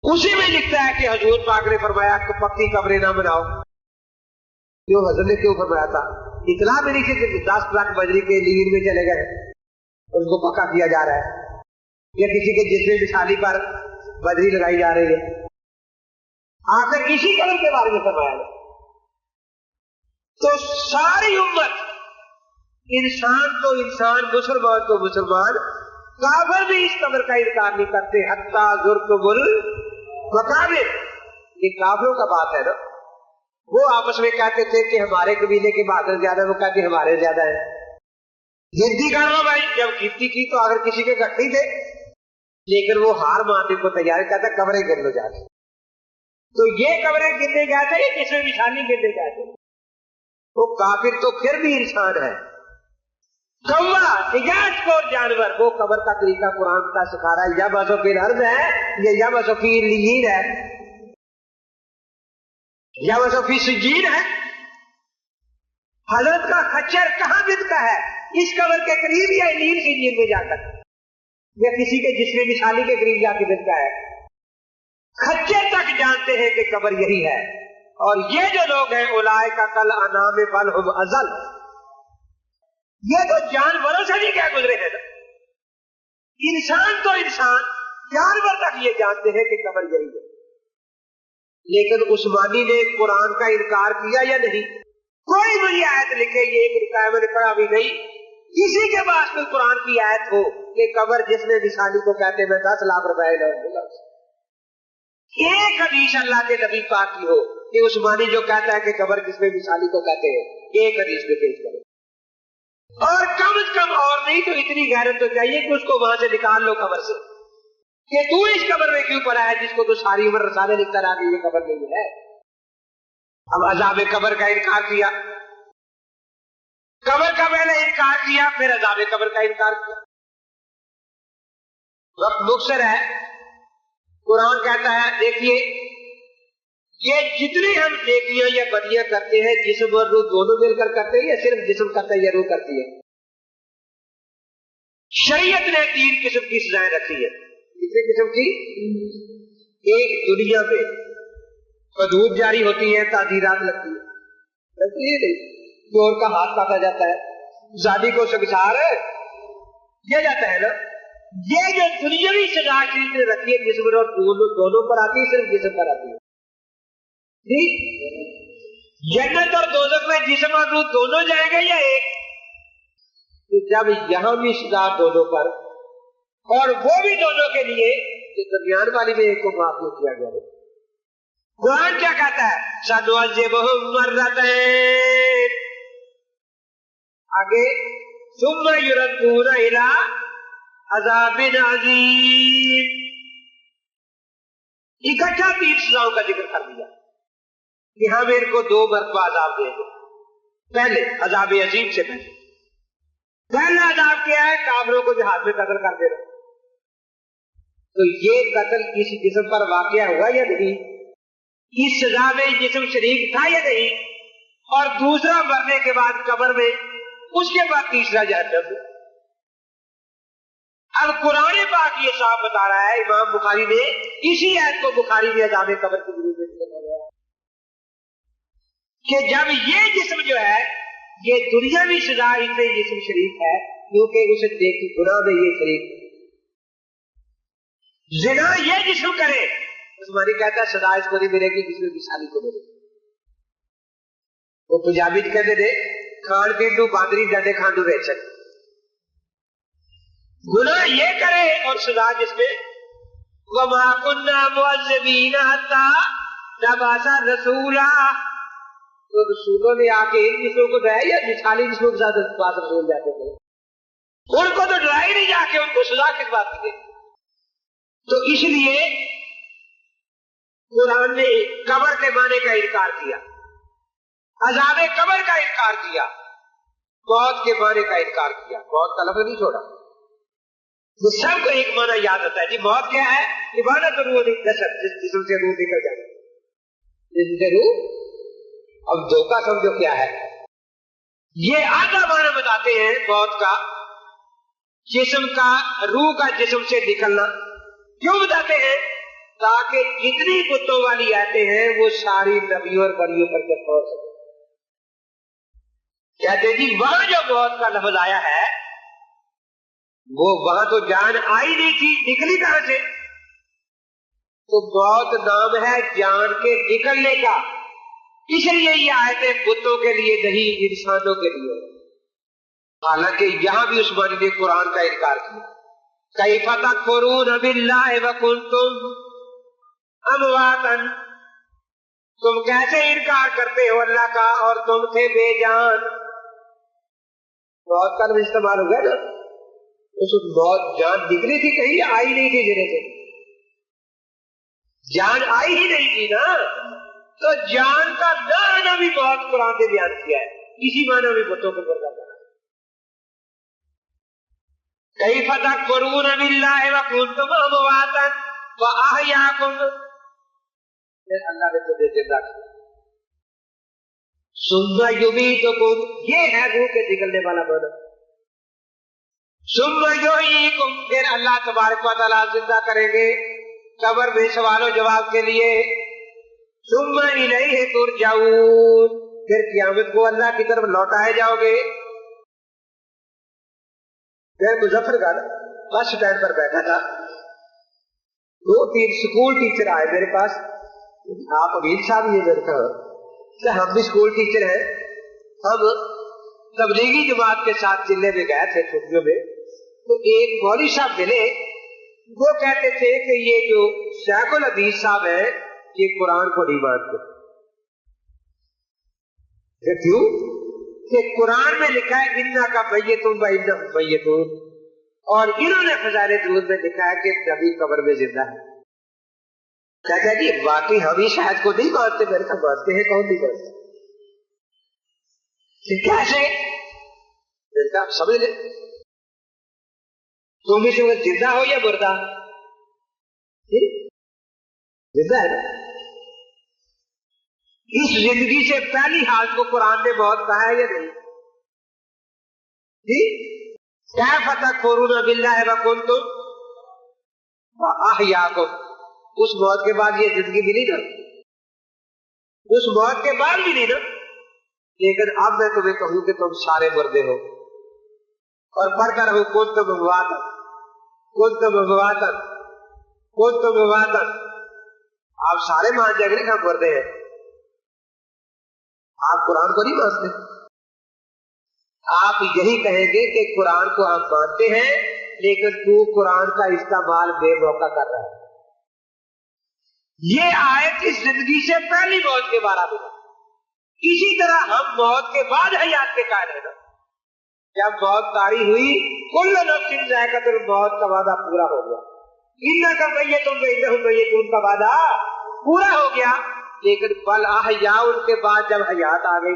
उसी में लिखता है कि हजूर पाक ने फरमाया कि पक्की कब्रें ना बनाओ। क्यों हजरत ने क्यों फरमाया था? इतला भी नहीं कि 10 लाख बजरी के लीन में चले गए उसको पक्का किया जा रहा है, या किसी के जिस्म बिछाने पर बजरी लगाई जा रही है। आखिर इसी कब्र के बारे में फरमाया। तो सारी उम्मत, इंसान तो इंसान, मुसलमान तो मुसलमान, काफिर भी इस कब्र का इनकार नहीं करते। हत्ता ज़ुरतुमुल मकाबिर, ये काफिरों का बात है ना। वो आपस में कहते थे कि हमारे कबीले के बहादुर ज्यादा, वो कहते हमारे ज्यादा है। गिनती कर लो भाई, जब गिनती की तो अगर किसी के घट नहीं थे, लेकिन वो हार मानने को तैयार, कहता कब्रें गिन लो जाके। तो ये कब्रें गिनने गए थे, जिसमें निशानी गिनने गए थे। वो काफिर तो फिर भी इंसान है। कौवा निजात को जानवर, वो कब्र का तरीका कुरान का सिखा रहा है। जब असोफिल अर्ज है, ये जब असोफिल लीन है, जब असोफी सुजीन है। हजरत का खच्चर कहां बिकता है? इस कब्र के करीब या लीन की नींद में जाकर, या किसी के जिस्म मिसाली के करीब जाके बिकता है। खच्चर तक जानते हैं कि कब्र यही है। और ये जो लोग हैं, उलाए का कल अनाम बल हुम अजल, ये तो जानवरों से भी क्या गुजरे हैं ना। इंसान तो इंसान, जानवर तक ये जानते हैं कि कब्र यही है। लेकिन उस्मानी ने कुरान का इनकार किया या नहीं? कोई मुझे आयत लिखे, ये एक मैंने पढ़ा भी नहीं, किसी के पास कोई कुरान की आयत हो कि कब्र जिसमें विशाली को कहते मैं 10 लाख रुपए दूंगा। एक हदीस अल्लाह के नबी पाक की हो कि उस्मानी जो कहता है कि कब्र जिसमें विशाली को कहते हैं, एक हदीस में पेश करो। और कम से कम और नहीं तो इतनी गैरत तो चाहिए कि उसको वहां से निकाल लो कब्र से, कि तू इस कब्र में क्यों पड़ा है जिसको तो सारी उम्र रसाले लिखता रहा कि ये कब्र नहीं है। अब अजाब कब्र का इनकार किया, कब्र का पहले इनकार किया, फिर अजाब कब्र का इनकार किया। वक्त मुख्तर है। कुरान कहता है, देखिए ये जितनी हम नेकियां या बदियां करते हैं, जिस्म और रूह दोनों मिलकर करते हैं या सिर्फ जिस्म करता है या रूह करती है? शरीयत ने 3 किस्म की सजाएं रखी है। कितने किस्म की? एक, दुनिया पे हदूद जारी होती है, ताजीरात लगती है, नहीं चोर का हाथ काटा जाता है, जादी को संसार दिया जाता है ना। ये जो दुनियावी सजा शरीयत ने रखी है, जिस्म और दोनों पर आती है, सिर्फ जिस्म पर आती है। जन्नत और दोज़ख में जिस्म और रूह दोनों जाएंगे या एक? तो जब यहां भी सजा दोनों पर, और वो भी दोनों के लिए, तो दरमियान वाली में एक को माफ नहीं किया गया। कुरान क्या कहता है? सनुअज़्ज़िबुहुम मर्रतैन, आगे सुम्मा युरद्दूना इला अज़ाबिन अज़ीम। इकट्ठा 3 सजाओं का जिक्र कर दिया कि हम इनको 2 मरतबा अजाब देंगे। पहले अजाब अजीम से पहला अजाब क्या है? काफिरों को जहाज में कत्ल कर देना। तो ये कत्ल इस जिस्म पर वाक़या हुआ या नहीं? इस सजा में जिस्म शरीक था या नहीं? और दूसरा मरने के बाद कब्र में, उसके बाद तीसरा जहन्नम। अब कुरान पाक ये साफ बता रहा है, इमाम बुखारी ने इसी आयत को बुखारी में अजाब कब्र के रूप में बताया कि जब ये जिस्म जो है, ये दुनियावी सजा इसमें जिस्म शरीक है, क्योंकि उसे देखी गुनाह में ये शरीक जिना ये जिस्म करे, उस्मानी कहता है सजा इसको नहीं मिलेगी जिसमें विशाली को मिलेगी। वो पंजाबी कहते थे खान पीन टू बादरी जाते खान टू रेचक। गुनाह ये करे और सजा जिसमें वमा कुन्ना मुअज़्ज़िबीना हत्ता नबअसा रसूला, तो रसूलों ने आके इन जिस्मों को डराया या निछाली जिस्मों के साथ बात रसूल जाते थे? उनको तो डराई नहीं जाके, उनको सजा किस बात की? तो इसलिए कुरान ने कब्र के माने का इनकार किया, अज़ाब कब्र का इनकार किया, मौत के माने का इनकार किया। मौत का लफ्ज़ नहीं छोड़ा। तो सबको एक माना याद आता है जी, मौत क्या है? इबादत रूह जसद, जिस जिस्म से रूह निकल जाए, जिससे रूह। अब धोखा समझो क्या है? ये आधा माना बताते हैं मौत का, जिस्म का, रूह का जिस्म से निकलना। क्यों बताते हैं? تاکہ جتنی بتوں والی آیتیں ہیں وہ ساری نبیوں اور ولیوں پر جب پہنچ سکے. کہتے جی وہاں جو موت کا لفظ آیا ہے وہ وہاں تو جان آئی نہیں تھی, نکلی کہاں سے؟ تو موت نام ہے جان کے نکلنے کا, اس لیے یہ آیتیں بتوں کے لیے نہیں انسانوں کے لیے. حالانکہ یہاں بھی عثمانی نے قرآن کا انکار کیا. کیف تکفرون باللہ وکنتم امواتا, تم کیسے انکار کرتے ہو اللہ کا اور تم تھے بے جان. موت کا لفظ استعمال ہو گیا نا, اس موت جان نکلی تھی کہیں, آئی نہیں تھی جنے سے, جان آئی ہی نہیں تھی نا. تو جان کا نہ آنا بھی بہت قرآن نے بیان کیا ہے, اسی معنی بھی بتوں کو بردا کرا. کیف تکفرون باللہ وکنتم امواتا واحیاکم, اللہ نے تجھے زندہ کیا. ثم یمیتکم, یہ ہے روح کے نکلنے والا معنی. ثم یحییکم, پھر اللہ تبارک و تعالیٰ زندہ کریں گے قبر میں سوال و جواب کے لیے. ثم الیہ ترجعون, پھر قیامت کو اللہ کی طرف لوٹائے جاؤ گے. میں مظفر گڑھ بس اسٹینڈ پر بیٹھا تھا, 2-3 اسکول ٹیچر آئے میرے پاس. آپ امین صاحب یہ لڑکا, ہم بھی اسکول ٹیچر ہیں, ہم تبلیغی جماعت کے ساتھ چلے میں گئے تھے چھٹیوں میں. تو ایک مولوی صاحب ملے, وہ کہتے تھے کہ یہ جو شیخ الحدیث صاحب ہیں یہ قرآن کو نہیں مانتے. کیوں کہ قرآن میں لکھا ہے انہ کا میتون و انہم میتون, اور انہوں نے فضائل درود میں لکھا ہے کہ نبی قبر میں زندہ ہے. کہتا ہے جی واقعی ہم ہی شاید کو نہیں مانتے. میرے کو مانتے ہیں, کون نہیں مانتے, کیسے؟ آپ سمجھ لیں, تم اس وقت زندہ ہو یا مردہ؟ زندہ ہے نا. اس زندگی سے پہلی حالت کو قرآن نے موت کہا ہے یا نہیں؟ جی کیف تکفرون باللہ وکنتم واحیاکم, اس موت کے بعد یہ زندگی ملی نا, اس موت کے بعد ملی نا. لیکن اب میں تمہیں کہوں کہ تم سارے مردے ہو, اور پڑھتا رہو کنتم امواتا کنتم امواتا کنتم امواتا, آپ سارے مان جائیں گے کہ ہم مردے ہیں. آپ قرآن کو نہیں مانتے, آپ یہی کہیں گے کہ قرآن کو ہم مانتے ہیں لیکن تو قرآن کا استعمال بے موقع کر رہا ہے. یہ آیت اس زندگی سے پہلی موت کے بارے میں. اسی طرح ہم موت کے بعد حیات کے قائل ہیں نا. جب موت طاری ہوئی کل نفس ذائقۃ الموت کا وعدہ پورا ہو گیا. انہ کا میتون و انہم میتون کا وعدہ پورا ہو گیا. لیکن بل احیاء, ان کے بعد جب حیات آ گئی